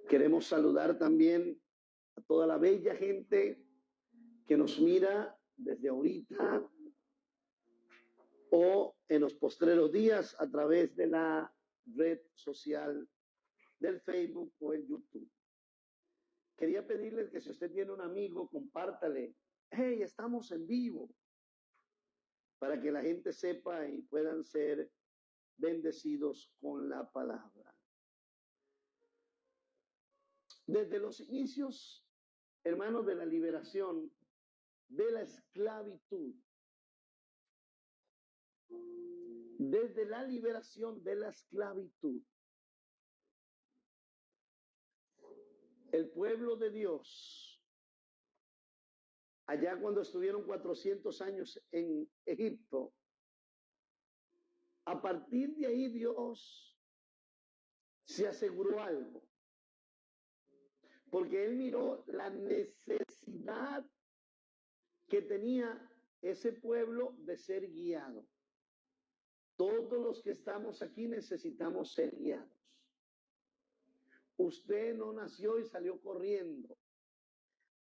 Queremos saludar también a toda la bella gente que nos mira desde ahorita o en los postreros días a través de la red social del Facebook o el YouTube. Quería pedirles que si usted tiene un amigo, compártale. Hey, estamos en vivo, para que la gente sepa y puedan ser bendecidos con la palabra. Desde los inicios, hermanos, de la liberación de la esclavitud, desde la liberación de la esclavitud, el pueblo de Dios, allá cuando estuvieron 400 años en Egipto, a partir de ahí Dios se aseguró algo, porque Él miró la necesidad que tenía ese pueblo de ser guiado. Todos los que estamos aquí necesitamos ser guiados. Usted no nació y salió corriendo.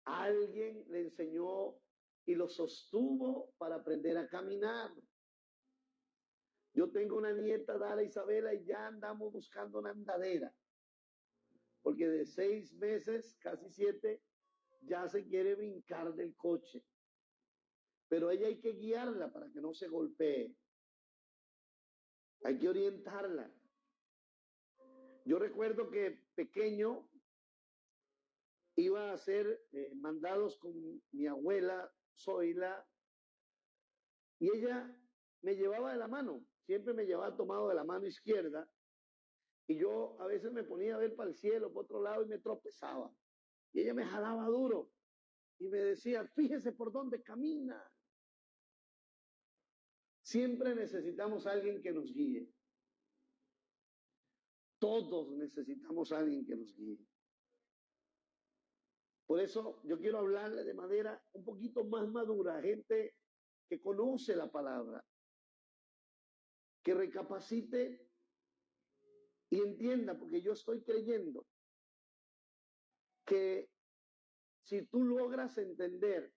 Alguien le enseñó y lo sostuvo para aprender a caminar. Yo tengo una nieta, Dara Isabela, y ya andamos buscando una andadera, porque de 6 meses, casi 7, ya se quiere brincar del coche. Pero ella hay que guiarla para que no se golpee. Hay que orientarla. Yo recuerdo que pequeño iba a hacer mandados con mi abuela, Zoila, y ella me llevaba de la mano, siempre me llevaba tomado de la mano izquierda, y yo a veces me ponía a ver para el cielo, por otro lado, y me tropezaba. Y ella me jalaba duro y me decía, fíjese por dónde camina. Siempre necesitamos a alguien que nos guíe. Todos necesitamos a alguien que nos guíe. Por eso yo quiero hablarle de manera un poquito más madura, gente que conoce la palabra, que recapacite y entienda, porque yo estoy creyendo que si tú logras entender,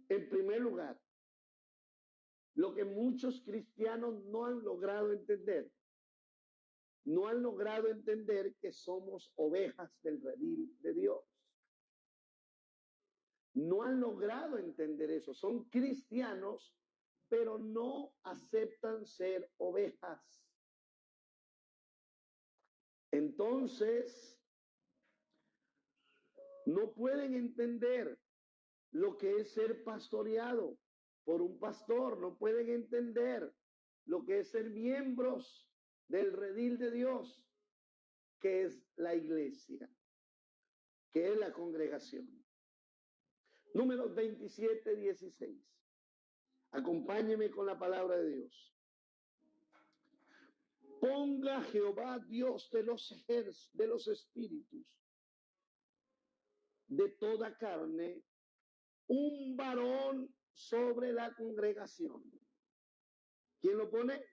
en primer lugar, lo que muchos cristianos no han logrado entender, no han logrado entender que somos ovejas del redil de Dios. No han logrado entender eso. Son cristianos, pero no aceptan ser ovejas. Entonces, no pueden entender lo que es ser pastoreado por un pastor, no pueden entender lo que es ser miembros del redil de Dios, que es la iglesia, que es la congregación. Números 27, 16. Acompáñeme con la palabra de Dios. Ponga Jehová Dios de los espíritus de toda carne un varón sobre la congregación. ¿Quién lo pone?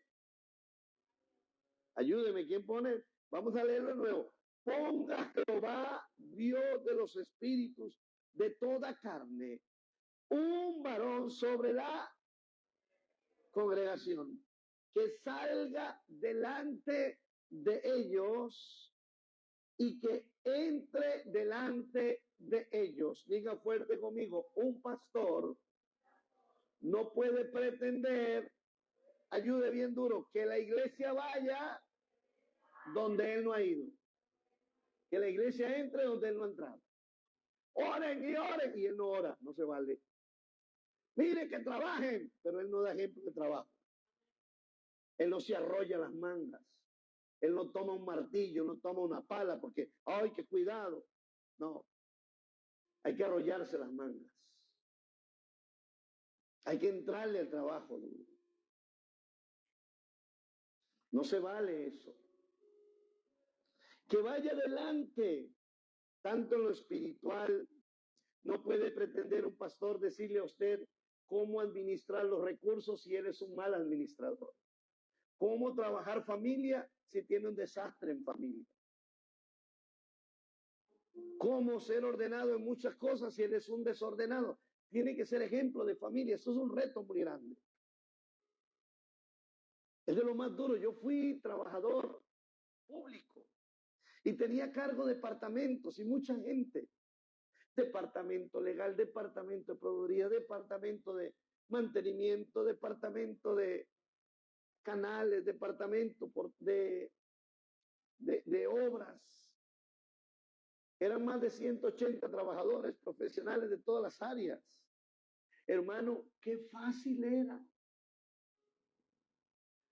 Ayúdeme, ¿quién pone? Vamos a leerlo de nuevo. Ponga Jehová Dios de los espíritus de toda carne un varón sobre la congregación, que salga delante de ellos y que entre delante de ellos. Diga fuerte conmigo, un pastor no puede pretender, ayude bien duro, que la iglesia vaya donde él no ha ido, que la iglesia entre donde él no ha entrado. Oren y oren, y él no ora, no se vale. Mire que trabajen, pero él no da ejemplo de trabajo. Él no se arrolla las mangas. Él no toma un martillo, no toma una pala, porque, ¡ay, qué cuidado! No, hay que arrollarse las mangas. Hay que entrarle al trabajo. No se vale eso. Que vaya adelante, tanto en lo espiritual. No puede pretender un pastor decirle a usted cómo administrar los recursos si él es un mal administrador. Cómo trabajar familia si tiene un desastre en familia. cómo ser ordenado en muchas cosas si eres un desordenado. Tiene que ser ejemplo de familia. Eso es un reto muy grande. Es de lo más duro. Yo fui trabajador público y tenía cargo departamentos y mucha gente. Departamento legal, departamento de proveeduría, departamento de mantenimiento, departamento de canales, departamento de obras. Eran más de 180 trabajadores profesionales de todas las áreas. Hermano, qué fácil era.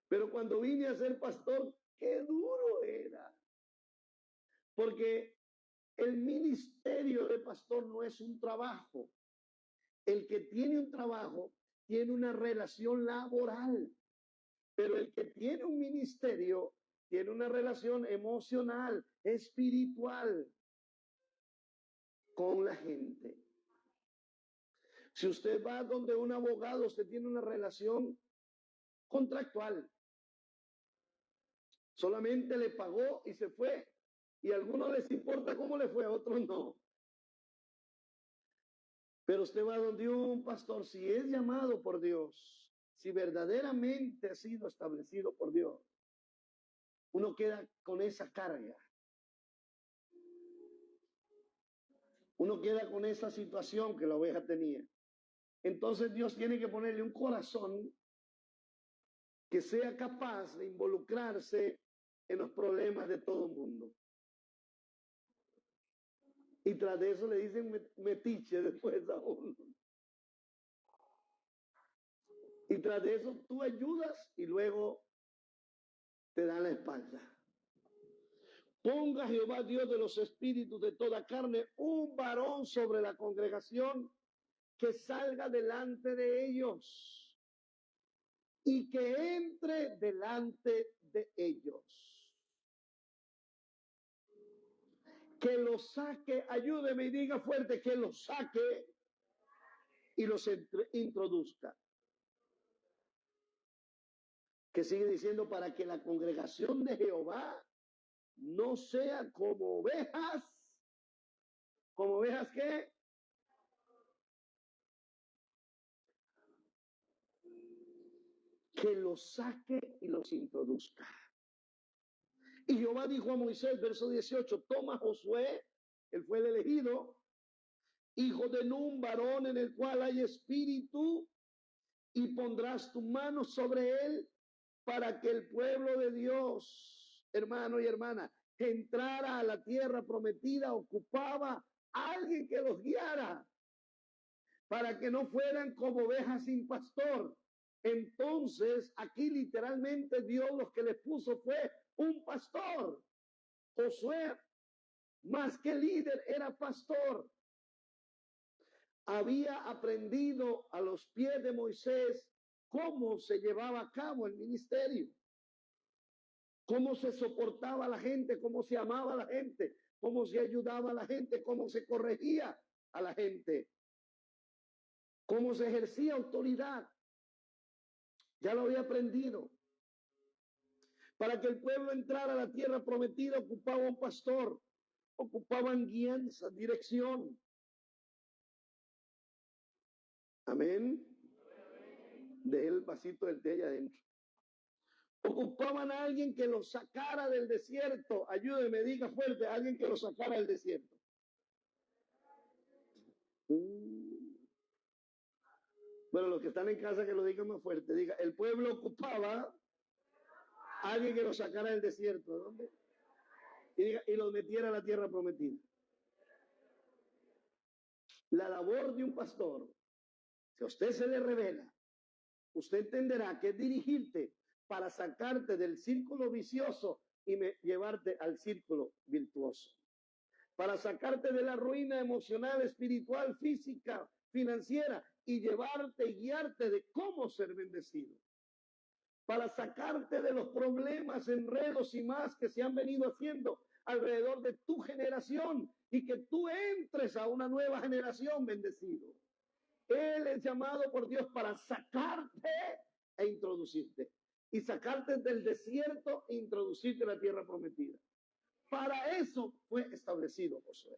Pero cuando vine a ser pastor, qué duro era. Porque el ministerio de pastor no es un trabajo. El que tiene un trabajo tiene una relación laboral. Pero el que tiene un ministerio tiene una relación emocional, espiritual con la gente. Si usted va donde un abogado, usted tiene una relación contractual. Solamente le pagó y se fue. Y a algunos les importa cómo le fue, a otros no. Pero usted va donde un pastor, si es llamado por Dios, si verdaderamente ha sido establecido por Dios, uno queda con esa carga. Uno queda con esa situación que la oveja tenía. Entonces Dios tiene que ponerle un corazón que sea capaz de involucrarse en los problemas de todo el mundo. Y tras de eso le dicen metiche después a uno. Y tras de eso tú ayudas y luego te dan la espalda. Ponga Jehová Dios de los espíritus de toda carne un varón sobre la congregación que salga delante de ellos y que entre delante de ellos. Que los saque, ayúdeme y diga fuerte, que los saque y los introduzca. Que sigue diciendo, para que la congregación de Jehová no sea como ovejas. ¿Como ovejas qué? Que los saque y los introduzca. Y Jehová dijo a Moisés, verso 18, toma Josué, él fue el elegido, hijo de Nun, varón en el cual hay espíritu, y pondrás tu mano sobre él para que el pueblo de Dios, hermano y hermana, que entrara a la tierra prometida, ocupaba a alguien que los guiara, para que no fueran como ovejas sin pastor. Entonces, aquí literalmente Dios lo que les puso fue un pastor. Josué, más que líder, era pastor. Había aprendido a los pies de Moisés cómo se llevaba a cabo el ministerio, cómo se soportaba a la gente, cómo se amaba a la gente, cómo se ayudaba a la gente, cómo se corregía a la gente, cómo se ejercía autoridad. Ya lo había aprendido. Para que el pueblo entrara a la tierra prometida, ocupaba un pastor, ocupaban guianza, dirección. Amén. Deje el vasito del té allá adentro. Ocupaban a alguien que los sacara del desierto. Ayúdeme, diga fuerte, alguien que los sacara del desierto. Bueno, los que están en casa que lo digan más fuerte. Diga, el pueblo ocupaba a alguien que los sacara del desierto. ¿Dónde? Y, diga, y los metiera a la tierra prometida. La labor de un pastor, si a usted se le revela, usted entenderá que es dirigirte para sacarte del círculo vicioso y llevarte al círculo virtuoso. Para sacarte de la ruina emocional, espiritual, física, financiera y llevarte y guiarte de cómo ser bendecido. Para sacarte de los problemas, enredos y más que se han venido haciendo alrededor de tu generación y que tú entres a una nueva generación bendecido. Él es llamado por Dios para sacarte e introducirte. Y sacarte del desierto e introducirte en la tierra prometida. Para eso fue establecido Josué.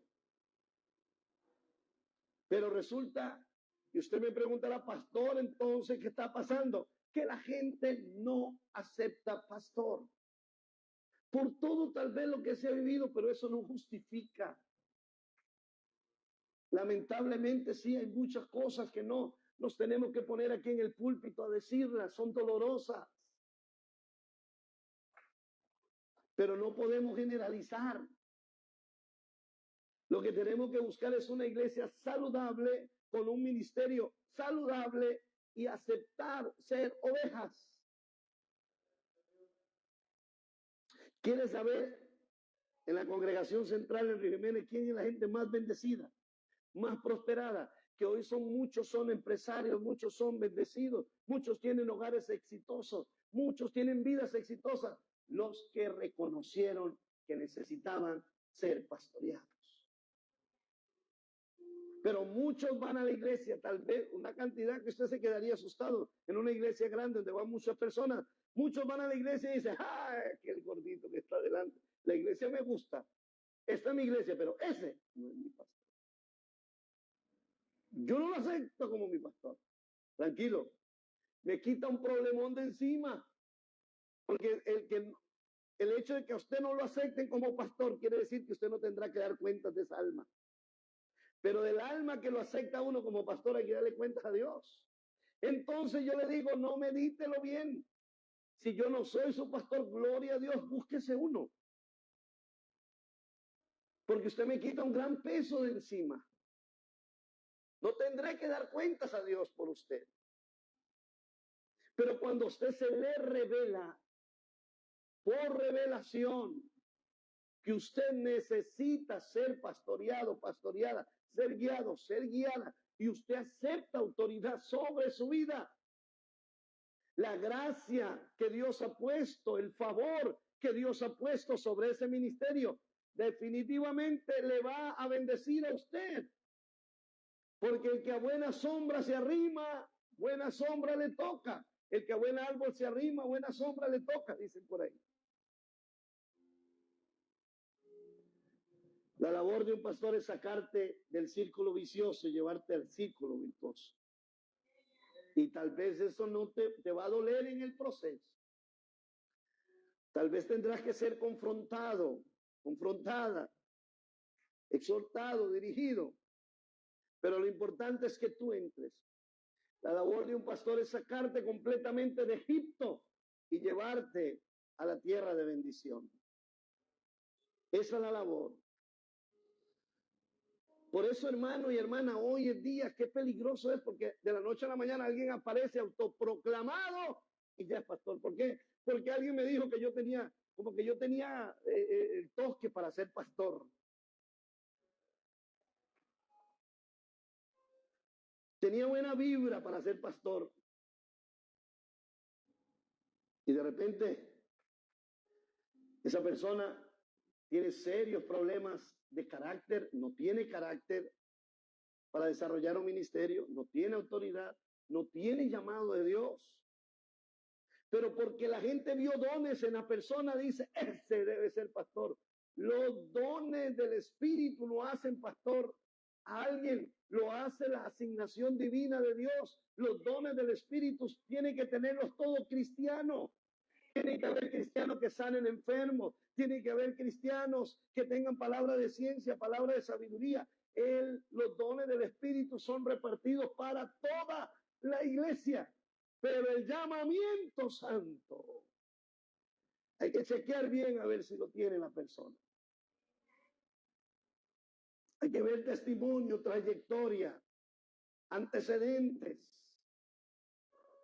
Pero resulta, y usted me preguntará, pastor, entonces, ¿qué está pasando? Que la gente no acepta pastor. Por todo tal vez lo que se ha vivido, pero eso no justifica. Lamentablemente sí hay muchas cosas que no nos tenemos que poner aquí en el púlpito a decirlas, son dolorosas. Pero no podemos generalizar. Lo que tenemos que buscar es una iglesia saludable, con un ministerio saludable y aceptar ser ovejas. ¿Quieres saber en la congregación central en Río Jiménez quién es la gente más bendecida, más prosperada? Que hoy muchos son empresarios, muchos son bendecidos, muchos tienen hogares exitosos, muchos tienen vidas exitosas, los que reconocieron que necesitaban ser pastoreados. Pero muchos van a la iglesia, tal vez una cantidad que usted se quedaría asustado en una iglesia grande donde van muchas personas. Muchos van a la iglesia y dicen, ¡ay, aquel gordito que está delante! La iglesia me gusta, esta es mi iglesia, pero ese no es mi pastor. Yo no lo acepto como mi pastor. Tranquilo, me quita un problemón de encima. Porque el hecho de que a usted no lo acepten como pastor quiere decir que usted no tendrá que dar cuentas de esa alma. Pero del alma que lo acepta uno como pastor hay que darle cuentas a Dios. Entonces yo le digo, no medítelo bien. Si yo no soy su pastor, gloria a Dios, búsquese uno. Porque usted me quita un gran peso de encima. No tendré que dar cuentas a Dios por usted. Pero cuando usted se le revela por revelación que usted necesita ser pastoreado, pastoreada, ser guiado, ser guiada, y usted acepta autoridad sobre su vida, la gracia que Dios ha puesto, el favor que Dios ha puesto sobre ese ministerio, definitivamente le va a bendecir a usted. Porque el que a buena sombra se arrima, buena sombra le toca. El que a buen árbol se arrima, buena sombra le toca, dicen por ahí. La labor de un pastor es sacarte del círculo vicioso y llevarte al círculo virtuoso. Y tal vez eso no te va a doler en el proceso. Tal vez tendrás que ser confrontado, confrontada, exhortado, dirigido. Pero lo importante es que tú entres. La labor de un pastor es sacarte completamente de Egipto y llevarte a la tierra de bendición. Esa es la labor. Por eso, hermano y hermana, hoy en día, qué peligroso es, porque de la noche a la mañana alguien aparece autoproclamado y ya es pastor. ¿Por qué? Porque alguien me dijo que yo tenía, el toque para ser pastor. Tenía buena vibra para ser pastor. Y de repente, esa persona tiene serios problemas de carácter, no tiene carácter para desarrollar un ministerio, no tiene autoridad, no tiene llamado de Dios. Pero porque la gente vio dones en la persona, dice, ese debe ser pastor. Los dones del Espíritu lo hacen pastor a alguien, lo hace la asignación divina de Dios. Los dones del Espíritu tienen que tenerlos todos cristianos. Tiene que haber cristianos que sanen enfermos. Tiene que haber cristianos que tengan palabra de ciencia, palabra de sabiduría. Los dones del Espíritu son repartidos para toda la iglesia. Pero el llamamiento santo, hay que chequear bien a ver si lo tiene la persona. Hay que ver testimonio, trayectoria, antecedentes.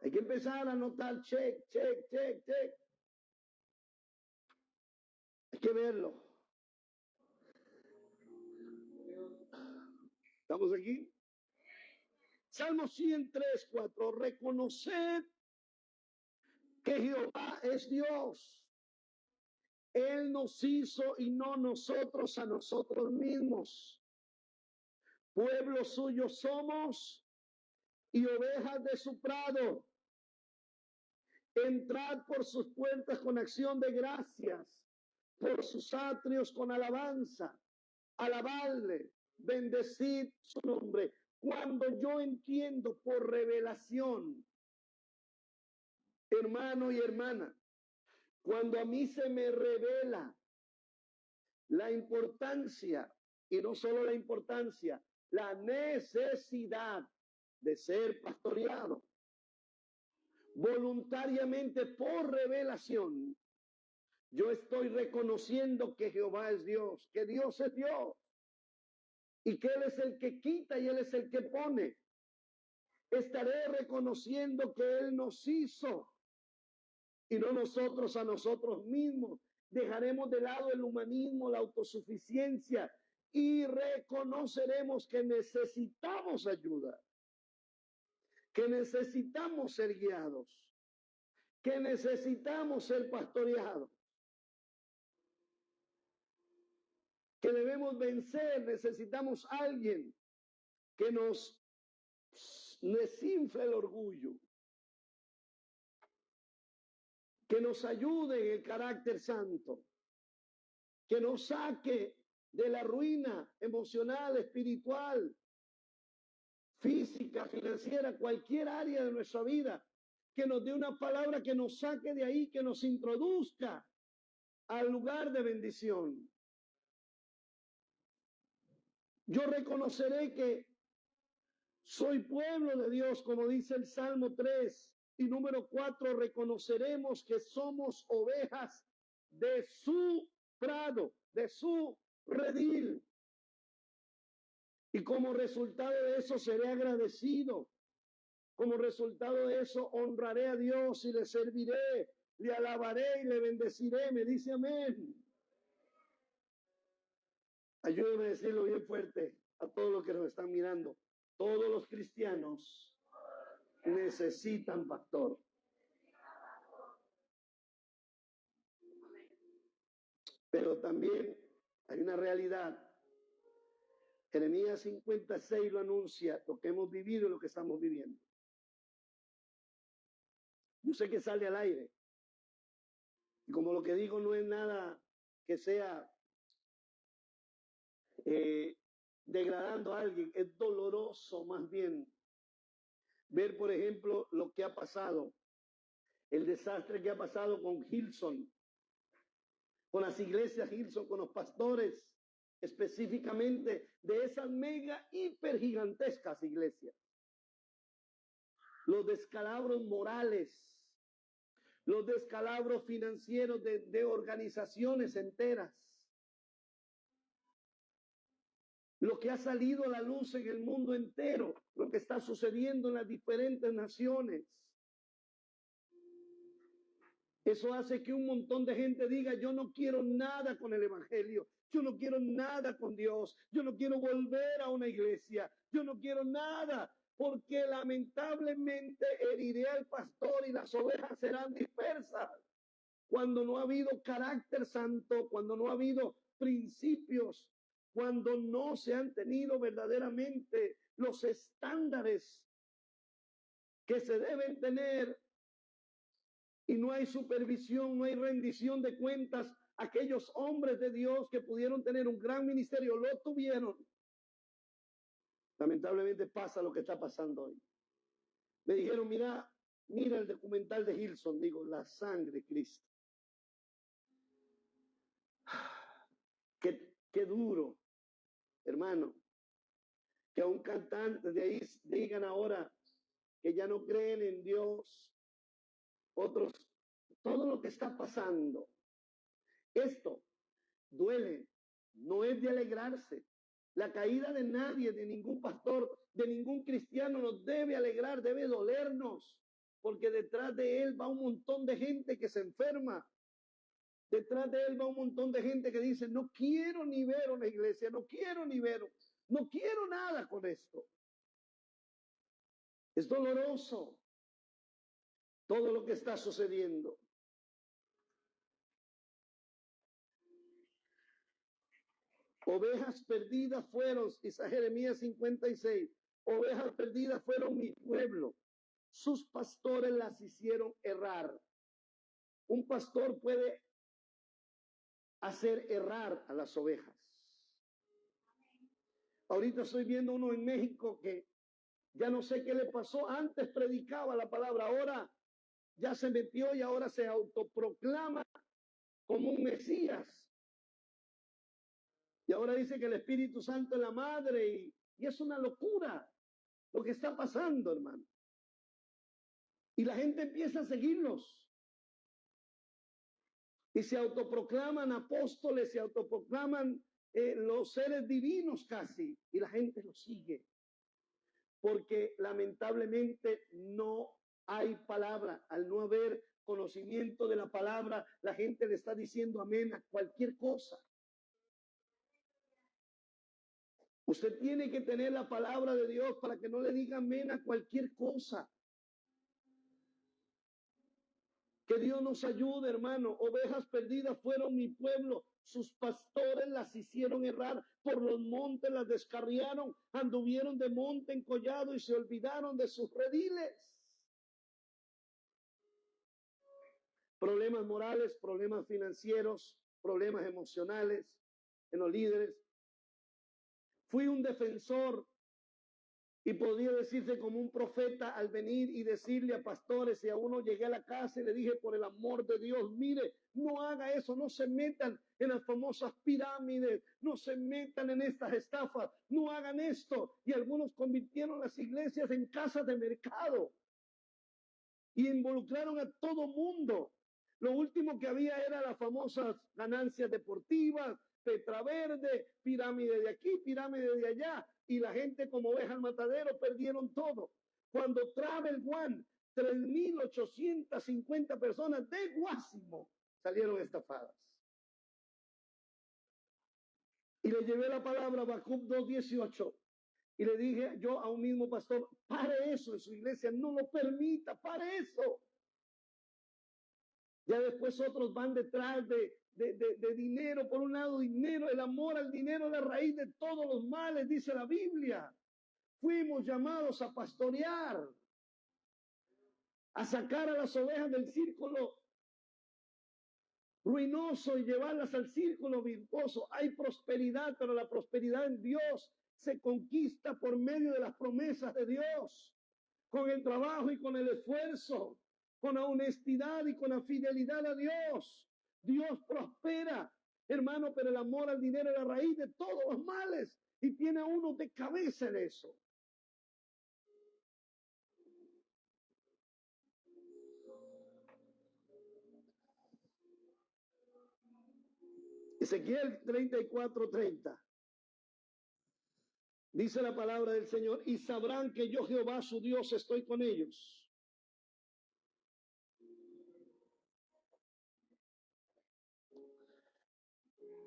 Hay que empezar a anotar check. Hay que verlo. ¿Estamos aquí? Salmo 103:4. Reconoced que Jehová es Dios. Él nos hizo y no nosotros a nosotros mismos. Pueblo suyo somos y ovejas de su prado. Entrad por sus puertas con acción de gracias, por sus atrios con alabanza. Alabadle, bendecid su nombre. Cuando yo entiendo por revelación, hermano y hermana, cuando a mí se me revela la importancia, y no solo la importancia, la necesidad de ser pastoreado voluntariamente por revelación, yo estoy reconociendo que Jehová es Dios, que Dios es Dios, y que Él es el que quita y Él es el que pone. Estaré reconociendo que Él nos hizo y no nosotros a nosotros mismos. Dejaremos de lado el humanismo, la autosuficiencia y reconoceremos que necesitamos ayuda, que necesitamos ser guiados, que necesitamos ser pastoreados, que debemos vencer. Necesitamos a alguien que nos desinfle el orgullo, que nos ayude en el carácter santo, que nos saque de la ruina emocional, espiritual, física, financiera, cualquier área de nuestra vida, que nos dé una palabra que nos saque de ahí, que nos introduzca al lugar de bendición. Yo reconoceré que soy pueblo de Dios, como dice el Salmo 3. Y número 4, reconoceremos que somos ovejas de su prado, de su redil. Y como resultado de eso seré agradecido. Como resultado de eso honraré a Dios y le serviré, le alabaré y le bendeciré. Me dice amén. Ayúdeme a decirlo bien fuerte a todos los que nos están mirando. Todos los cristianos necesitan pastor. Pero también hay una realidad. Jeremías 56 lo anuncia, lo que hemos vivido y lo que estamos viviendo. Yo sé que sale al aire. Y como lo que digo no es nada que sea degradando a alguien, es doloroso más bien ver, por ejemplo, lo que ha pasado, el desastre que ha pasado con Hillsong, con las iglesias Hillsong, con los pastores, específicamente de esas mega hiper gigantescas iglesias. Los descalabros morales, los descalabros financieros de organizaciones enteras. Lo que ha salido a la luz en el mundo entero, lo que está sucediendo en las diferentes naciones. Eso hace que un montón de gente diga, yo no quiero nada con el evangelio, yo no quiero nada con Dios, yo no quiero volver a una iglesia, yo no quiero nada, porque lamentablemente heriré al pastor y las ovejas serán dispersas. Cuando no ha habido carácter santo, cuando no ha habido principios, cuando no se han tenido verdaderamente los estándares que se deben tener y no hay supervisión, no hay rendición de cuentas. Aquellos hombres de Dios que pudieron tener un gran ministerio lo tuvieron. Lamentablemente pasa lo que está pasando hoy. Me dijeron, mira el documental de Hillsong, digo, la sangre de Cristo. Qué duro, hermano, que a un cantante de ahí digan ahora que ya no creen en Dios. Otros, todo lo que está pasando, esto duele, no es de alegrarse. La caída de nadie, de ningún pastor, de ningún cristiano nos debe alegrar, debe dolernos, porque detrás de él va un montón de gente que se enferma. Detrás de él va un montón de gente que dice, no quiero ni ver una iglesia, no quiero ni ver, no quiero nada con esto. Es doloroso todo lo que está sucediendo. Ovejas perdidas fueron, dice Jeremías 56, ovejas perdidas fueron mi pueblo. Sus pastores las hicieron errar. Un pastor puede hacer errar a las ovejas. Ahorita estoy viendo uno en México que Ya no sé qué le pasó. Antes predicaba la palabra, ahora ya se metió y ahora se autoproclama como un Mesías. Y ahora dice que el Espíritu Santo es la madre y es una locura lo que está pasando, hermano. Y la gente empieza a seguirlos. Y se autoproclaman apóstoles, se autoproclaman los seres divinos casi. Y la gente los sigue. Porque lamentablemente no hay palabra. Al no haber conocimiento de la palabra, la gente le está diciendo amén a cualquier cosa. Usted tiene que tener la palabra de Dios para que no le diga amén a cualquier cosa. Que Dios nos ayude, hermano. Ovejas perdidas fueron mi pueblo. Sus pastores las hicieron errar por los montes, las descarriaron, anduvieron de monte en collado y se olvidaron de sus rediles. Problemas morales, problemas financieros, problemas emocionales en los líderes. Fui un defensor y podía decirse como un profeta al venir y decirle a pastores, y a uno llegué a la casa y le dije, por el amor de Dios, mire, no haga eso, no se metan en las famosas pirámides, no se metan en estas estafas, no hagan esto. Y algunos convirtieron las iglesias en casas de mercado y involucraron a todo mundo. Lo último que había era las famosas ganancias deportivas, Petra Verde, pirámide de aquí, pirámide de allá, y la gente como oveja al matadero perdieron todo. Cuando Travel One, 3.850 personas de Guásimo salieron estafadas. Y le llevé la palabra a Habacuc 2:18 y le dije yo a un mismo pastor, pare eso en su iglesia, no lo permita, pare eso. Ya después otros van detrás de dinero. Por un lado, dinero, el amor al dinero es la raíz de todos los males, dice la Biblia. Fuimos llamados a pastorear, a sacar a las ovejas del círculo ruinoso y llevarlas al círculo virtuoso. Hay prosperidad, pero la prosperidad en Dios se conquista por medio de las promesas de Dios, con el trabajo y con el esfuerzo, con la honestidad y con la fidelidad a Dios. Dios prospera, hermano, pero el amor al dinero es la raíz de todos los males y tiene a uno de cabeza en eso. Ezequiel 34:30. Dice la palabra del Señor, y sabrán que yo Jehová su Dios estoy con ellos.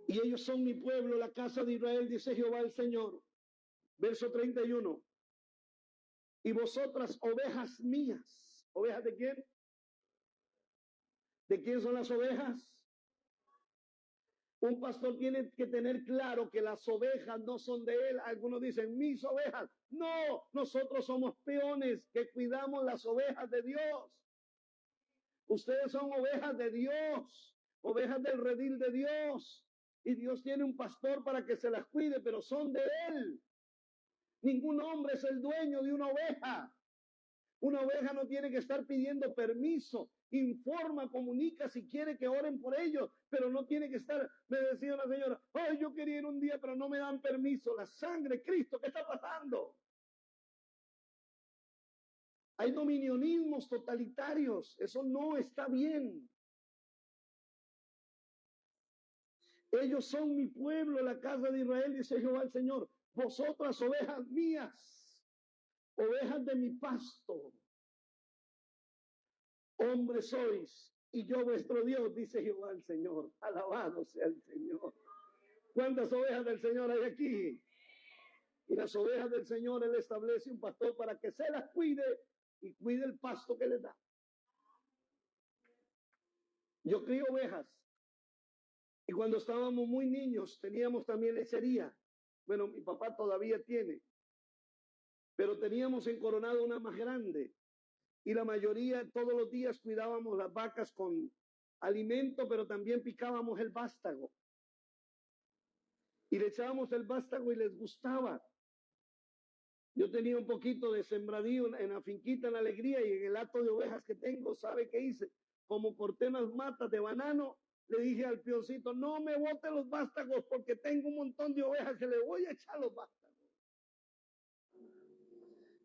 Y ellos son mi pueblo, la casa de Israel, dice Jehová el Señor. Verso 31. Y vosotras, ovejas mías. ¿Ovejas de quién? ¿De quién son las ovejas? Un pastor tiene que tener claro que las ovejas no son de él. Algunos dicen, mis ovejas. No, nosotros somos peones que cuidamos las ovejas de Dios. Ustedes son ovejas de Dios, ovejas del redil de Dios. Y Dios tiene un pastor para que se las cuide, pero son de él. Ningún hombre es el dueño de una oveja. Una oveja no tiene que estar pidiendo permiso. Informa, comunica si quiere que oren por ellos, pero no tiene que estar, me decía una señora, ay, yo quería ir un día, pero no me dan permiso. La sangre, Cristo, ¿qué está pasando? Hay dominionismos totalitarios, eso no está bien. Ellos son mi pueblo, la casa de Israel, dice Jehová el Señor. Vosotras, ovejas mías, ovejas de mi pasto, hombres sois, y yo vuestro Dios, dice Jehová el Señor. Alabado sea el Señor. ¿Cuántas ovejas del Señor hay aquí? Y las ovejas del Señor, Él establece un pastor para que se las cuide y cuide el pasto que les da. Yo crío ovejas. Y cuando estábamos muy niños, teníamos también lechería. Bueno, mi papá todavía tiene. Pero teníamos en Coronado una más grande. Y la mayoría, todos los días cuidábamos las vacas con alimento, pero también picábamos el vástago. Y le echábamos el vástago y les gustaba. Yo tenía un poquito de sembradío en la finquita en la Alegría, y en el hato de ovejas que tengo, ¿sabe qué hice? Como corté unas matas de banano, le dije al pioncito, no me bote los vástagos porque tengo un montón de ovejas que le voy a echar los vástagos.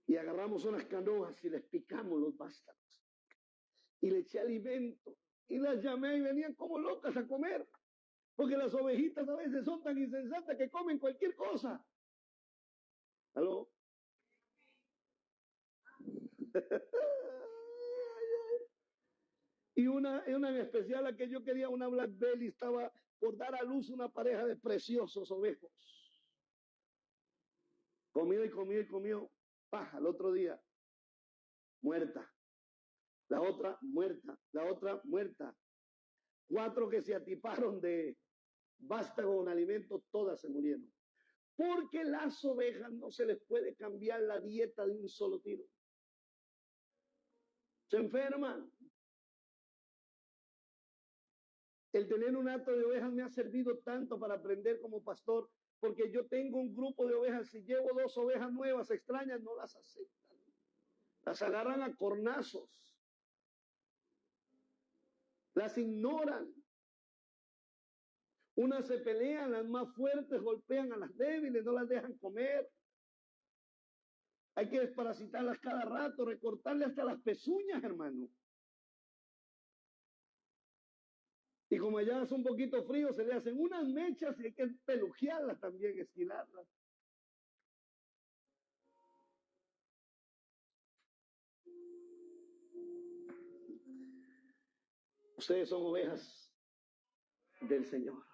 Y agarramos unas canoas y les picamos los vástagos. Y le eché alimento. Y las llamé y venían como locas a comer. Porque las ovejitas a veces son tan insensatas que comen cualquier cosa. ¿Aló? Y una en especial, a que yo quería una Black Belly, estaba por dar a luz una pareja de preciosos ovejos. Comió y comió y comió. Paja, el otro día, muerta. La otra muerta. La otra muerta. 4 que se atiparon de vástago con alimento, todas se murieron. Porque las ovejas no se les puede cambiar la dieta de un solo tiro. Se enferman. El tener un hato de ovejas me ha servido tanto para aprender como pastor, porque yo tengo un grupo de ovejas. Si llevo 2 ovejas nuevas extrañas, no las aceptan. Las agarran a cornazos. Las ignoran. Unas se pelean, las más fuertes golpean a las débiles, no las dejan comer. Hay que desparasitarlas cada rato, recortarle hasta las pezuñas, hermano. Y como allá es un poquito frío, se le hacen unas mechas y hay que pelujearlas también, esquilarlas. Ustedes son ovejas del Señor.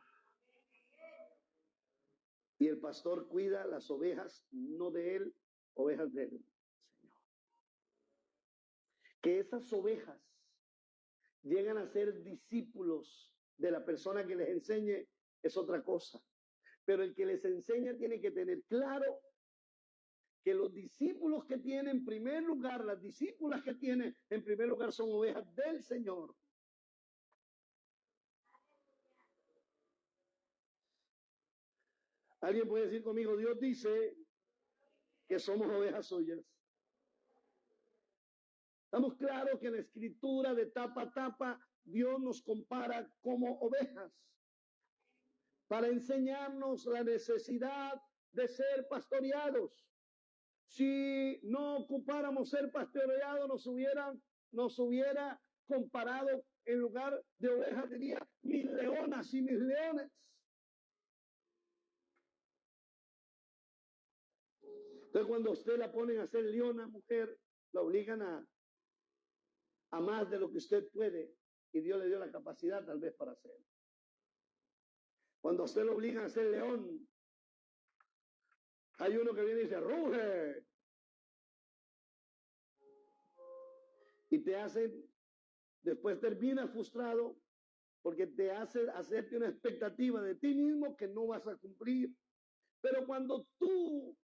Y el pastor cuida las ovejas, no de él, ovejas del Señor. Que esas ovejas llegan a ser discípulos de la persona que les enseñe es otra cosa. Pero el que les enseña tiene que tener claro que los discípulos que tiene en primer lugar, las discípulas que tiene en primer lugar son ovejas del Señor. Alguien puede decir conmigo, Dios dice que somos ovejas suyas. Estamos claros que en la escritura de tapa a tapa Dios nos compara como ovejas para enseñarnos la necesidad de ser pastoreados. Si no ocupáramos ser pastoreados, nos hubiera comparado, en lugar de ovejas, diría mis leonas y mis leones. Entonces, cuando usted la ponen a ser leona, mujer, la obligan a más de lo que usted puede, y Dios le dio la capacidad tal vez para hacer. Cuando a usted lo obligan a ser león, hay uno que viene y dice, ruge. Y te hacen, después terminas frustrado porque te hace hacerte una expectativa de ti mismo que no vas a cumplir. Pero cuando tú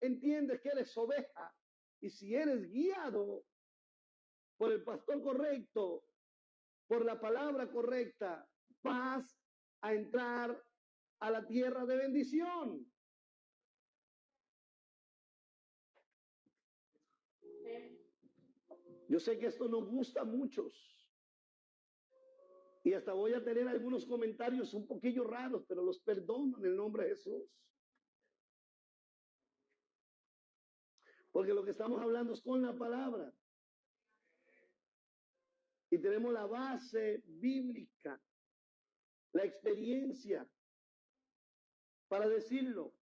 entiendes que eres oveja, y si eres guiado por el pastor correcto, por la palabra correcta, vas a entrar a la tierra de bendición. Yo sé que esto nos gusta a muchos. Y hasta voy a tener algunos comentarios un poquillo raros, pero los perdono en el nombre de Jesús. Porque lo que estamos hablando es con la palabra. Y tenemos la base bíblica, la experiencia para decirlo.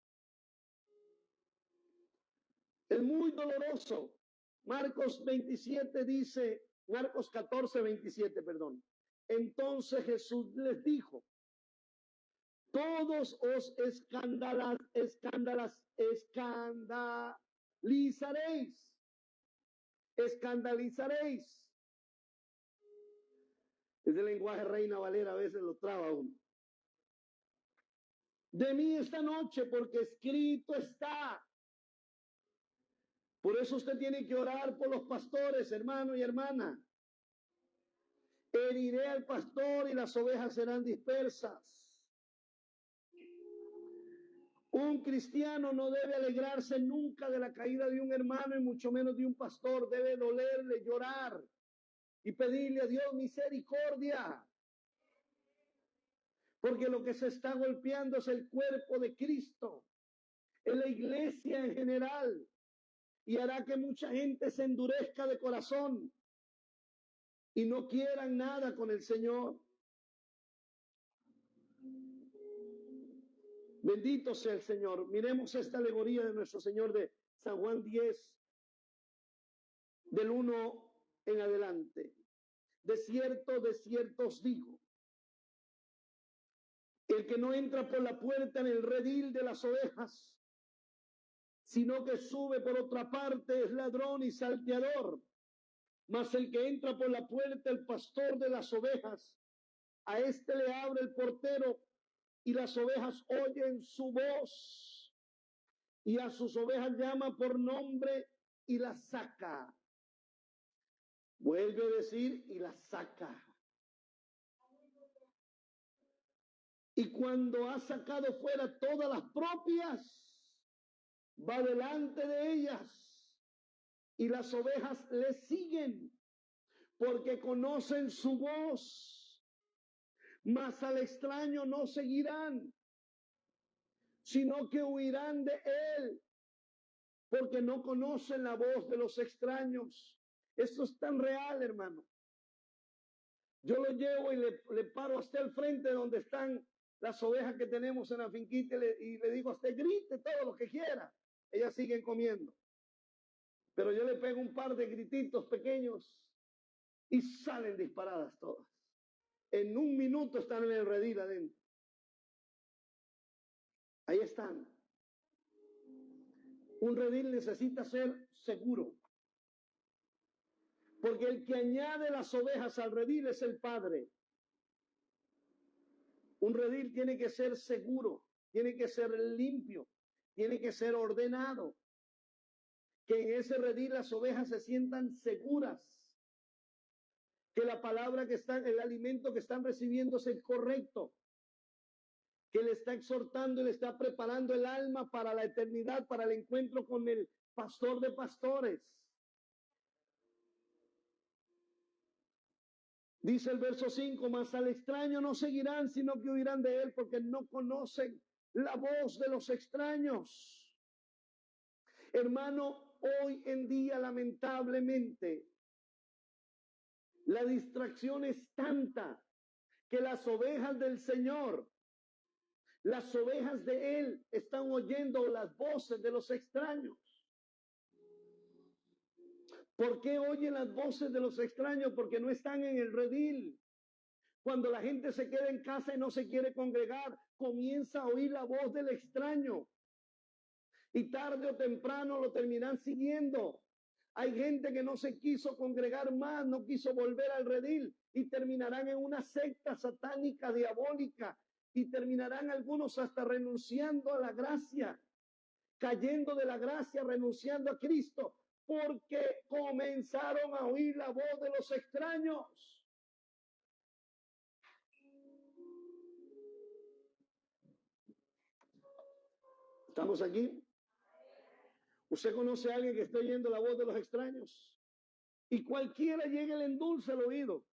Es muy doloroso. Marcos 27 dice, Marcos 14, 27, perdón. Entonces Jesús les dijo, todos os escandalizaréis. Ese lenguaje Reina Valera a veces lo traba uno. De mí esta noche, porque escrito está. Por eso usted tiene que orar por los pastores, hermano y hermana. Heriré al pastor y las ovejas serán dispersas. Un cristiano no debe alegrarse nunca de la caída de un hermano y mucho menos de un pastor. Debe dolerle, llorar y pedirle a Dios misericordia. Porque lo que se está golpeando es el cuerpo de Cristo, es la iglesia en general, y hará que mucha gente se endurezca de corazón y no quieran nada con el Señor. Bendito sea el Señor. Miremos esta alegoría de nuestro Señor de San Juan 10, del 1 en adelante. De cierto os digo, el que no entra por la puerta en el redil de las ovejas, sino que sube por otra parte, es ladrón y salteador. Mas el que entra por la puerta, el pastor de las ovejas, a éste le abre el portero, y las ovejas oyen su voz, y a sus ovejas llama por nombre y las saca. Vuelve a decir, y las saca. Y cuando ha sacado fuera todas las propias, va delante de ellas, y las ovejas le siguen, porque conocen su voz. Mas al extraño no seguirán, sino que huirán de él, porque no conocen la voz de los extraños. Esto es tan real, hermano. Yo lo llevo y le paro hasta el frente donde están las ovejas que tenemos en la finquita y le digo a usted, grite todo lo que quiera. Ellas siguen comiendo. Pero yo le pego un par de grititos pequeños y salen disparadas todas. En un minuto están en el redil adentro. Ahí están. Un redil necesita ser seguro. Porque el que añade las ovejas al redil es el Padre. Un redil tiene que ser seguro, tiene que ser limpio, tiene que ser ordenado. Que en ese redil las ovejas se sientan seguras. Que la palabra que están, el alimento que están recibiendo es el correcto. Que le está exhortando y le está preparando el alma para la eternidad, para el encuentro con el pastor de pastores. Dice el verso 5, mas al extraño no seguirán, sino que huirán de él, porque no conocen la voz de los extraños. Hermano, hoy en día, lamentablemente, la distracción es tanta que las ovejas del Señor, las ovejas de Él, están oyendo las voces de los extraños. ¿Por qué oyen las voces de los extraños? Porque no están en el redil. Cuando la gente se queda en casa y no se quiere congregar, comienza a oír la voz del extraño. Y tarde o temprano lo terminan siguiendo. Hay gente que no se quiso congregar más, no quiso volver al redil y terminarán en una secta satánica, diabólica, y terminarán algunos hasta renunciando a la gracia, cayendo de la gracia, renunciando a Cristo, porque comenzaron a oír la voz de los extraños. ¿Estamos aquí? ¿Usted conoce a alguien que esté oyendo la voz de los extraños? Y cualquiera llegue le endulce el oído,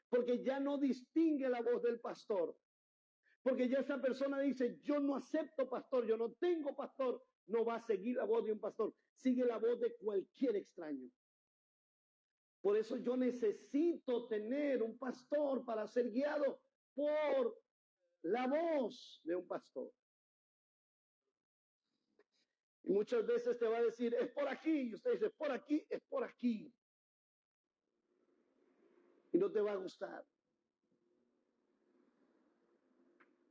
porque ya no distingue la voz del pastor, porque ya esa persona dice, yo no acepto pastor, yo no tengo pastor, no va a seguir la voz de un pastor, sigue la voz de cualquier extraño. Por eso yo necesito tener un pastor para ser guiado por la voz de un pastor. Y muchas veces te va a decir, es por aquí, y usted dice, es por aquí, es por aquí. Y no te va a gustar.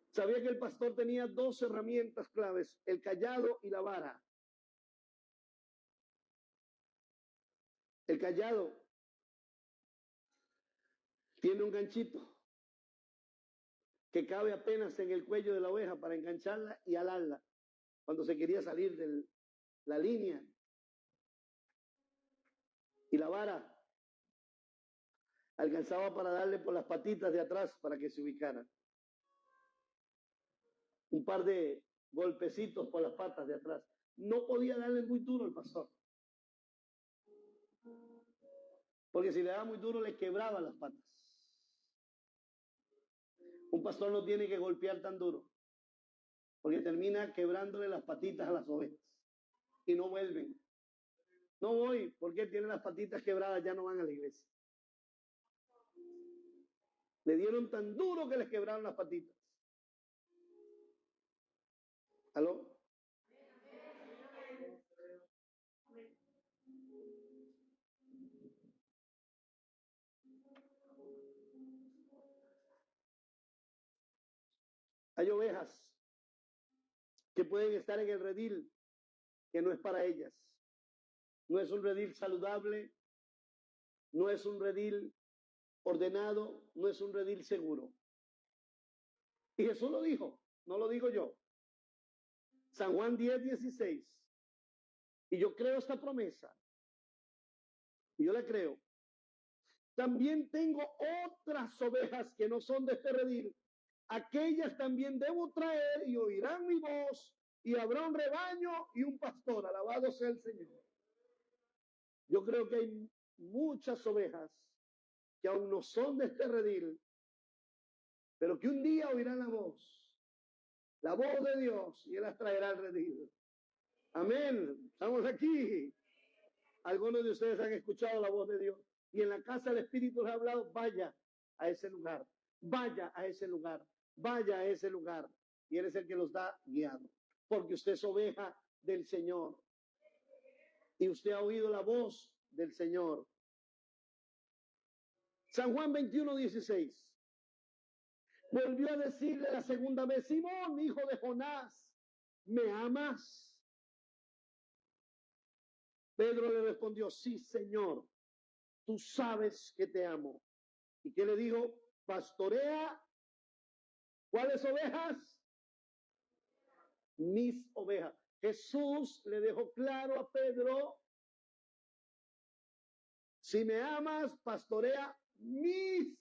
Sabía que el pastor tenía dos herramientas claves, el cayado y la vara. El cayado tiene un ganchito que cabe apenas en el cuello de la oveja para engancharla y alarla cuando se quería salir de la línea. Y la vara alcanzaba para darle por las patitas de atrás para que se ubicara. Un par de golpecitos por las patas de atrás. No podía darle muy duro el pastor. Porque si le daba muy duro, le quebraba las patas. Un pastor no tiene que golpear tan duro, porque termina quebrándole las patitas a las ovejas y no vuelven. No voy, porque tienen las patitas quebradas, ya no van a la iglesia. Le dieron tan duro que les quebraron las patitas. ¿Aló? Hay ovejas que pueden estar en el redil, que no es para ellas. No es un redil saludable, no es un redil ordenado, no es un redil seguro. Y Jesús lo dijo, no lo digo yo. San Juan 10:16. Y yo creo esta promesa. Y yo la creo. También tengo otras ovejas que no son de este redil. Aquellas también debo traer y oirán mi voz y habrá un rebaño y un pastor. Alabado sea el Señor. Yo creo que hay muchas ovejas que aún no son de este redil, pero que un día oirán la voz de Dios, y Él las traerá al redil. Amén. Estamos aquí. Algunos de ustedes han escuchado la voz de Dios y en la casa del Espíritu les ha hablado, vaya a ese lugar, vaya a ese lugar, vaya a ese lugar. Y Él es el que los da guiado, porque usted es oveja del Señor y usted ha oído la voz del Señor. San Juan 21:16. Volvió a decirle la segunda vez, Simón, hijo de Jonás, ¿me amas? Pedro le respondió, sí, Señor, tú sabes que te amo. ¿Y qué le dijo? Pastorea, ¿cuáles ovejas? Mis ovejas. Jesús le dejó claro a Pedro, si me amas, pastorea mis.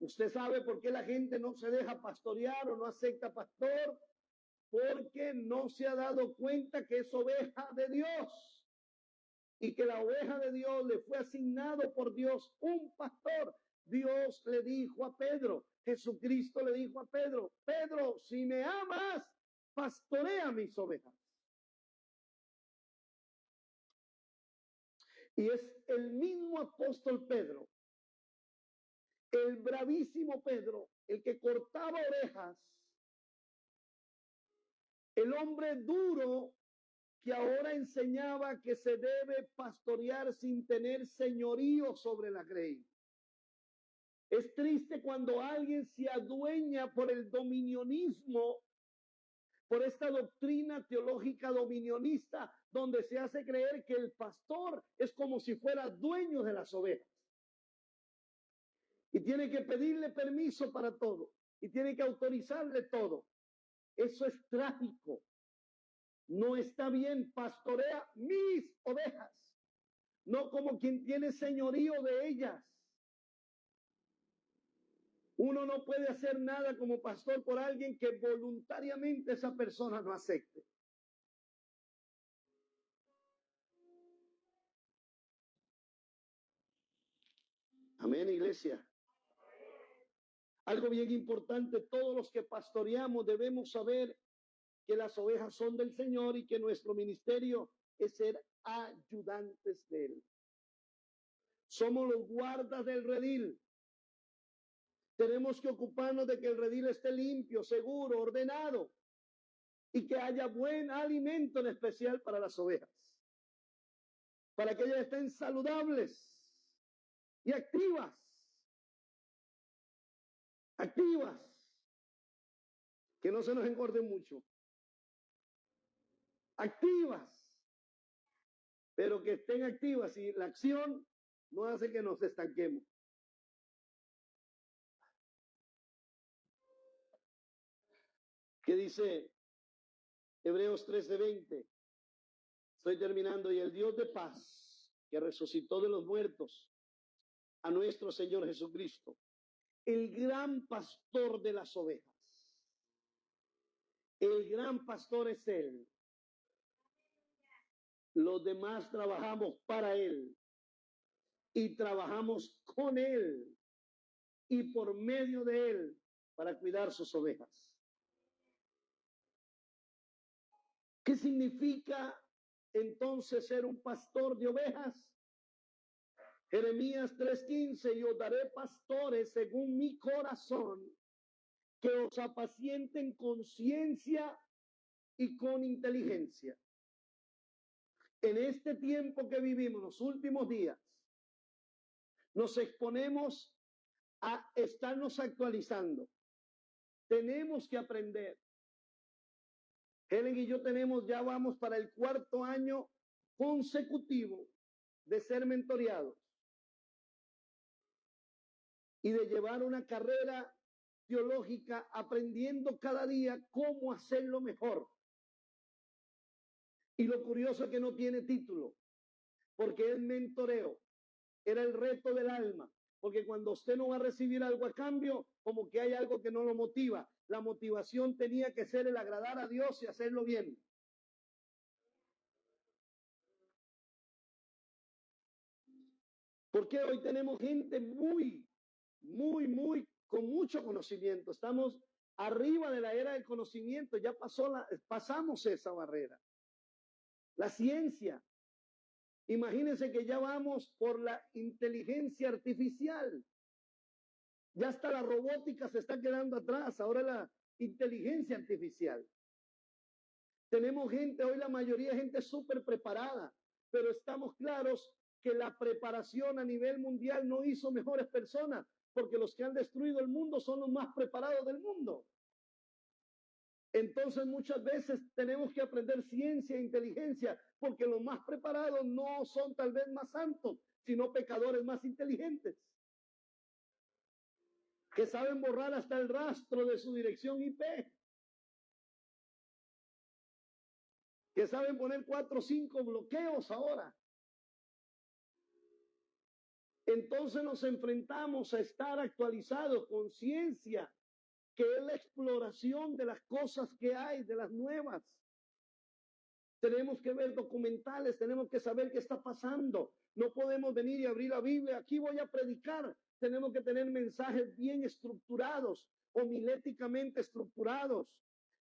Usted sabe por qué la gente no se deja pastorear o no acepta pastor, porque no se ha dado cuenta que es oveja de Dios. Y que la oveja de Dios le fue asignado por Dios un pastor. Dios le dijo a Pedro, Jesucristo le dijo a Pedro, Pedro, si me amas, pastorea mis ovejas. Y es el mismo apóstol Pedro, el bravísimo Pedro, el que cortaba orejas, el hombre duro que ahora enseñaba que se debe pastorear sin tener señorío sobre la grey. Es triste cuando alguien se adueña por el dominionismo, por esta doctrina teológica dominionista, donde se hace creer que el pastor es como si fuera dueño de las ovejas. Y tiene que pedirle permiso para todo. Y tiene que autorizarle todo. Eso es trágico. No está bien. Pastorea mis ovejas. No como quien tiene señorío de ellas. Uno no puede hacer nada como pastor por alguien que voluntariamente esa persona no acepte. Amén, iglesia. Algo bien importante, todos los que pastoreamos debemos saber que las ovejas son del Señor y que nuestro ministerio es ser ayudantes de Él. Somos los guardas del redil. Tenemos que ocuparnos de que el redil esté limpio, seguro, ordenado y que haya buen alimento, en especial para las ovejas, para que ellas estén saludables y activas, que no se nos engorden mucho, activas, pero que estén activas, y la acción no hace que nos estanquemos. ¿Qué dice Hebreos 13:20? Estoy terminando. Y el Dios de paz, que resucitó de los muertos a nuestro Señor Jesucristo, el gran pastor de las ovejas, El gran pastor es Él. Los demás trabajamos para Él y trabajamos con Él y por medio de Él para cuidar sus ovejas. ¿Qué significa entonces ser un pastor de ovejas? Jeremías 3:15, yo daré pastores según mi corazón, que os apacienten con ciencia y con inteligencia. En este tiempo que vivimos, los últimos días, nos exponemos a estarnos actualizando. Tenemos que aprender. Helen y yo ya vamos para el 4º año consecutivo de ser mentoreados y de llevar una carrera teológica, aprendiendo cada día cómo hacerlo mejor. Y lo curioso es que no tiene título, porque es mentoreo. Era el reto del alma, porque cuando usted no va a recibir algo a cambio, como que hay algo que no lo motiva. La motivación tenía que ser el agradar a Dios y hacerlo bien. Porque hoy tenemos gente muy con mucho conocimiento. Estamos arriba de la era del conocimiento. Ya pasamos esa barrera. La ciencia. Imagínense que ya vamos por la inteligencia artificial. Ya hasta la robótica se está quedando atrás. Ahora la inteligencia artificial. Tenemos gente, hoy la mayoría de gente súper preparada, pero estamos claros que la preparación a nivel mundial no hizo mejores personas, porque los que han destruido el mundo son los más preparados del mundo. Entonces muchas veces tenemos que aprender ciencia e inteligencia, porque los más preparados no son tal vez más santos, sino pecadores más inteligentes, que saben borrar hasta el rastro de su dirección IP, que saben poner 4 o 5 bloqueos ahora. Entonces nos enfrentamos a estar actualizados con ciencia, que es la exploración de las cosas que hay, de las nuevas. Tenemos que ver documentales, tenemos que saber qué está pasando. No podemos venir y abrir la Biblia. Aquí voy a predicar. Tenemos que tener mensajes bien estructurados, homiléticamente estructurados.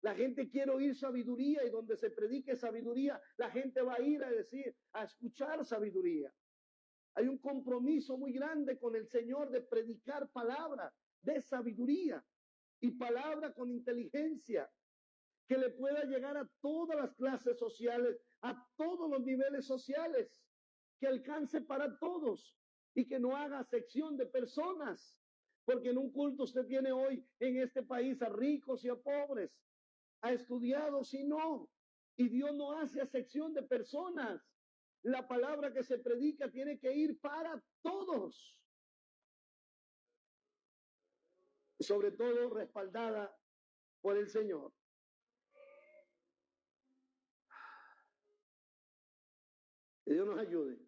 La gente quiere oír sabiduría, y donde se predique sabiduría, la gente va a ir a escuchar sabiduría. Hay un compromiso muy grande con el Señor de predicar palabra de sabiduría y palabra con inteligencia, que le pueda llegar a todas las clases sociales, a todos los niveles sociales, que alcance para todos y que no haga acepción de personas, porque en un culto usted tiene hoy en este país a ricos y a pobres, a estudiados y no, y Dios no hace acepción de personas. La palabra que se predica tiene que ir para todos, sobre todo respaldada por el Señor. Que Dios nos ayude.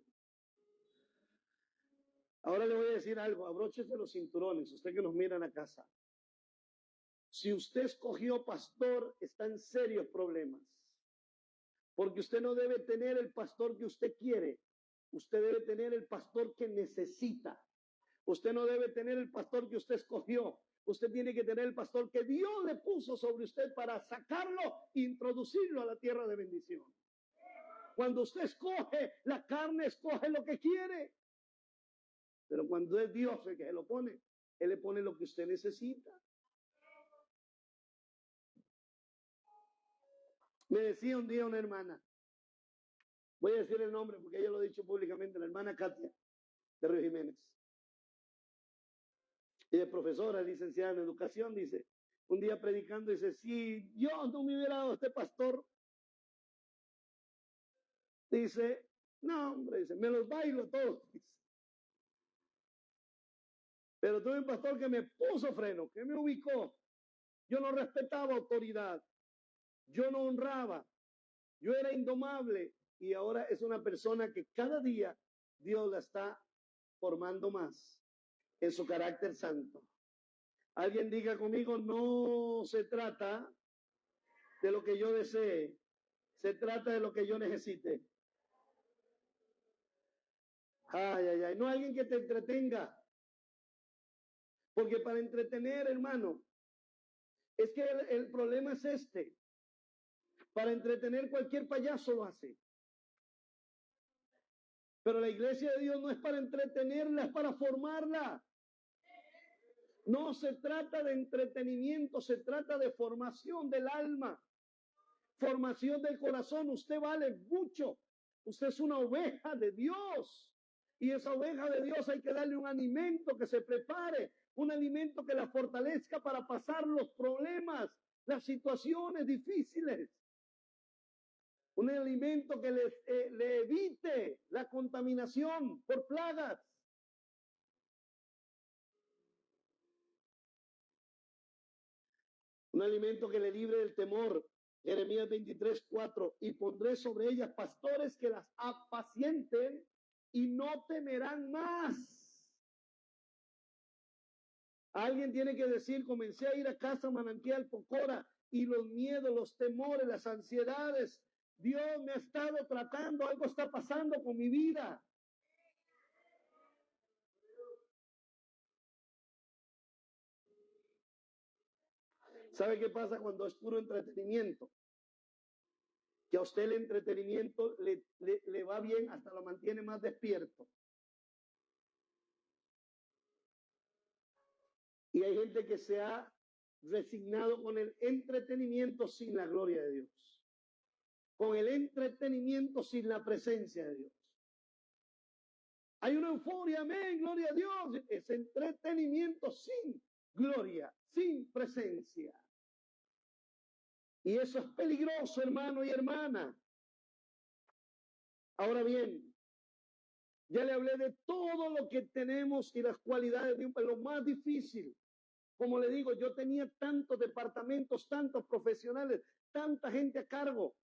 Ahora le voy a decir algo, abróchese los cinturones, usted que nos mira en la casa. Si usted escogió pastor, está en serios problemas, porque usted no debe tener el pastor que usted quiere, usted debe tener el pastor que necesita. Usted no debe tener el pastor que usted escogió. Usted tiene que tener el pastor que Dios le puso sobre usted para sacarlo e introducirlo a la tierra de bendición. Cuando usted escoge, la carne escoge lo que quiere. Pero cuando es Dios el que se lo pone, Él le pone lo que usted necesita. Me decía un día una hermana, voy a decir el nombre porque ella lo ha dicho públicamente, la hermana Katia de Río Jiménez. Ella es profesora, licenciada en educación, dice, un día predicando, dice, si Dios no me hubiera dado este pastor, dice, no, hombre, dice, me los bailo todos. Dice. Pero tuve un pastor que me puso freno, que me ubicó. Yo no respetaba autoridad, yo no honraba, yo era indomable, y ahora es una persona que cada día Dios la está formando más en su carácter santo. Alguien diga conmigo, no se trata de lo que yo desee. Se trata de lo que yo necesite. Ay, ay, ay. No alguien que te entretenga. Porque para entretener, hermano, es que el problema es este. Para entretener cualquier payaso lo hace. Pero la iglesia de Dios no es para entretenerla, es para formarla. No se trata de entretenimiento, se trata de formación del alma, formación del corazón. Usted vale mucho. Usted es una oveja de Dios. Y esa oveja de Dios hay que darle un alimento que se prepare, un alimento que la fortalezca para pasar los problemas, las situaciones difíciles. Un alimento que le evite la contaminación por plagas. Un alimento que le libre del temor. Jeremías 23:4. Y pondré sobre ellas pastores que las apacienten y no temerán más. Alguien tiene que decir, comencé a ir a Casa Manantial Pocora y los miedos, los temores, las ansiedades, Dios me ha estado tratando, algo está pasando con mi vida. ¿Sabe qué pasa cuando es puro entretenimiento? Que a usted el entretenimiento le va bien, hasta lo mantiene más despierto. Y hay gente que se ha resignado con el entretenimiento sin la gloria de Dios. Con el entretenimiento sin la presencia de Dios. Hay una euforia, amén, gloria a Dios. Es entretenimiento sin gloria, sin presencia. Y eso es peligroso, hermano y hermana. Ahora bien, ya le hablé de todo lo que tenemos y las cualidades de lo más difícil. Como le digo, yo tenía tantos departamentos, tantos profesionales, tanta gente a cargo.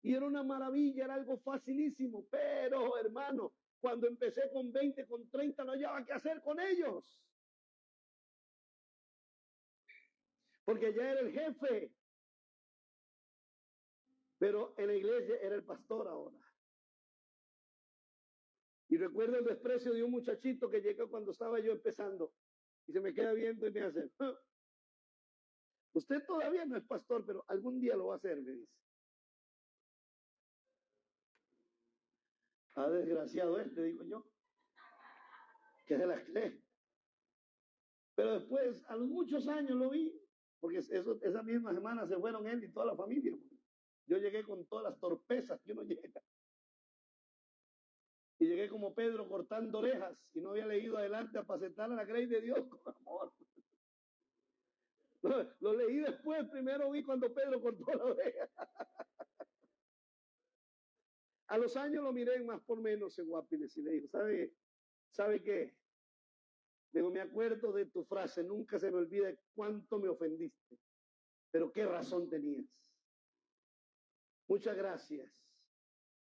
Y era una maravilla, era algo facilísimo. Pero, hermano, cuando empecé con 20, con 30, no hallaba qué hacer con ellos. Porque ya era el jefe. Pero en la iglesia era el pastor ahora. Y recuerdo el desprecio de un muchachito que llegó cuando estaba yo empezando. Y se me queda viendo y me hace, usted todavía no es pastor, pero algún día lo va a hacer, me dice. Ah, desgraciado digo yo, que se las cree. Pero después, a los muchos años lo vi, porque esa misma semana se fueron él y toda la familia. Yo llegué con todas las torpezas que uno llega. Y llegué como Pedro cortando orejas y no había leído adelante a apacentar a la grey de Dios con amor. Lo leí después, primero vi cuando Pedro cortó la oreja. A los años lo miré más por menos en Guapiles y le digo, ¿sabe qué? Digo, me acuerdo de tu frase, nunca se me olvida cuánto me ofendiste, pero qué razón tenías. Muchas gracias,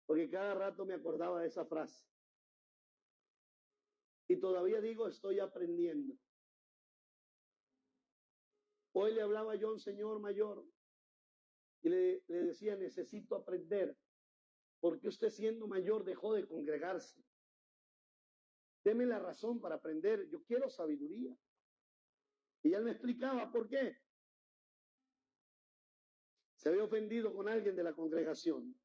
porque cada rato me acordaba de esa frase. Y todavía digo, estoy aprendiendo. Hoy le hablaba yo a un señor mayor y le decía, necesito aprender, porque usted siendo mayor dejó de congregarse. Deme la razón para aprender, yo quiero sabiduría. Y él me explicaba por qué. Se había ofendido con alguien de la congregación.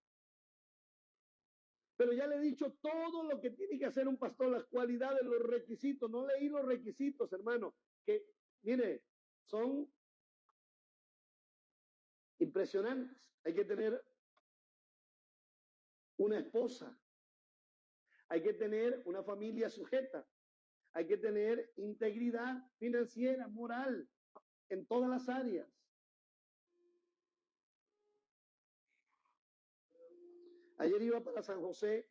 Pero ya le he dicho todo lo que tiene que hacer un pastor, las cualidades, los requisitos. No leí los requisitos, hermano, que, mire, son impresionantes. Hay que tener una esposa. Hay que tener una familia sujeta. Hay que tener integridad financiera, moral, en todas las áreas. Ayer iba para San José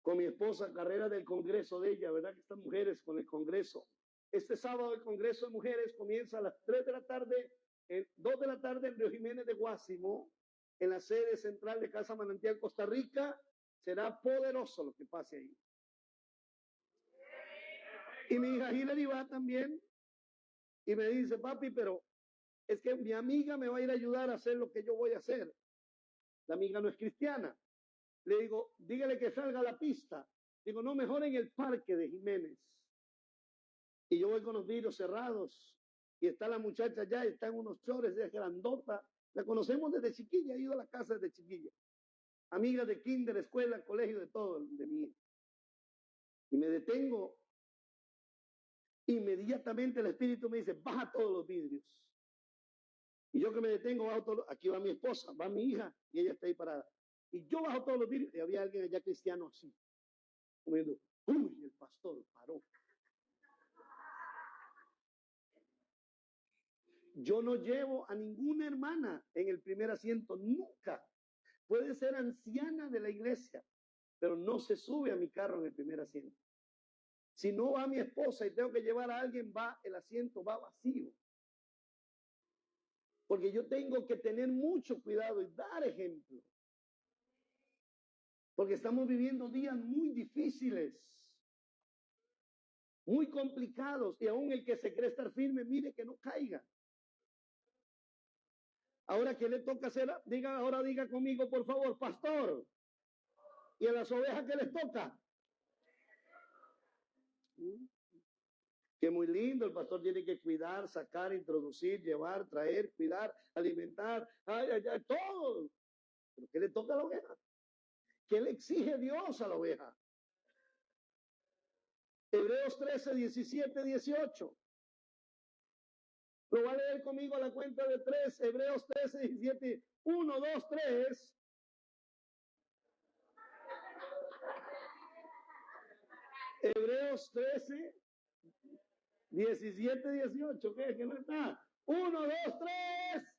con mi esposa, carrera del congreso de ella, ¿verdad? Que están mujeres con el congreso. Este sábado el congreso de mujeres comienza a las 3 de la tarde, 2 de la tarde en Río Jiménez de Guásimo, en la sede central de Casa Manantial, Costa Rica. Será poderoso lo que pase ahí. Y mi hija Hilary va también y me dice, papi, pero es que mi amiga me va a ir a ayudar a hacer lo que yo voy a hacer. La amiga no es cristiana. Le digo, dígale que salga a la pista. Digo, no, mejor en el parque de Jiménez. Y yo voy con los vidrios cerrados. Y está la muchacha allá, está en unos chores, es grandota. La conocemos desde chiquilla, he ido a la casa desde chiquilla. Amiga de kinder, escuela, colegio, de todo, de mi hija. Y me detengo. Inmediatamente el Espíritu me dice, baja todos los vidrios. Y yo que me detengo, bajo todos. Aquí va mi esposa, va mi hija, y ella está ahí parada. Y yo bajo todos los vidrios, y había alguien allá cristiano así, comiendo. Uy, el pastor paró. Yo no llevo a ninguna hermana en el primer asiento, nunca. Puede ser anciana de la iglesia, pero no se sube a mi carro en el primer asiento. Si no va mi esposa y tengo que llevar a alguien, el asiento va vacío. Porque yo tengo que tener mucho cuidado y dar ejemplo. Porque estamos viviendo días muy difíciles, muy complicados, y aún el que se cree estar firme, mire que no caiga. Ahora, ¿qué le toca hacer? Diga conmigo, por favor, pastor. ¿Y a las ovejas qué les toca? Que muy lindo, el pastor tiene que cuidar, sacar, introducir, llevar, traer, cuidar, alimentar, todo. ¿Pero qué le toca a la oveja? ¿Qué le exige Dios a la oveja? Hebreos 13, 17, 18. Lo va a leer conmigo a la cuenta de 3. Hebreos 13, 17. 1, 2, 3. Hebreos 13, 17, 18. ¿Qué? ¿Que no está? 1, 2, 3.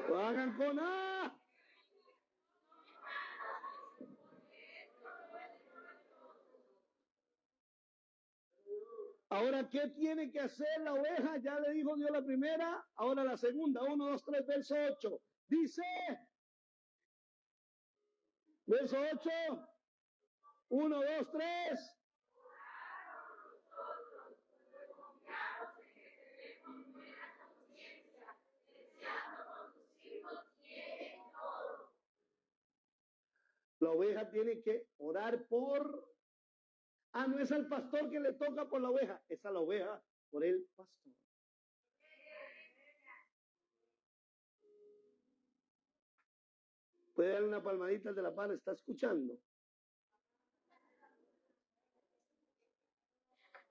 Lo hagan con A. Ahora, ¿qué tiene que hacer la oveja? Ya le dijo Dios la primera, ahora la segunda. 1, 2, 3, verso 8. Dice, verso 8. 1, 2, 3. La oveja tiene que orar por... no es al pastor que le toca por la oveja, es a la oveja por el pastor. Puede darle una palmadita al de la par, está escuchando.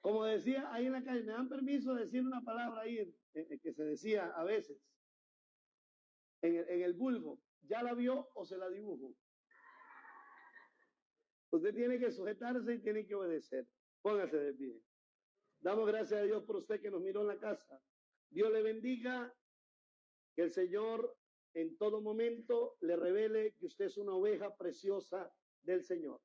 Como decía ahí en la calle, me dan permiso de decir una palabra ahí que se decía a veces en el vulgo, ¿ya la vio o se la dibujo? Usted tiene que sujetarse y tiene que obedecer. Póngase de pie. Damos gracias a Dios por usted que nos miró en la casa. Dios le bendiga, que el Señor en todo momento le revele que usted es una oveja preciosa del Señor.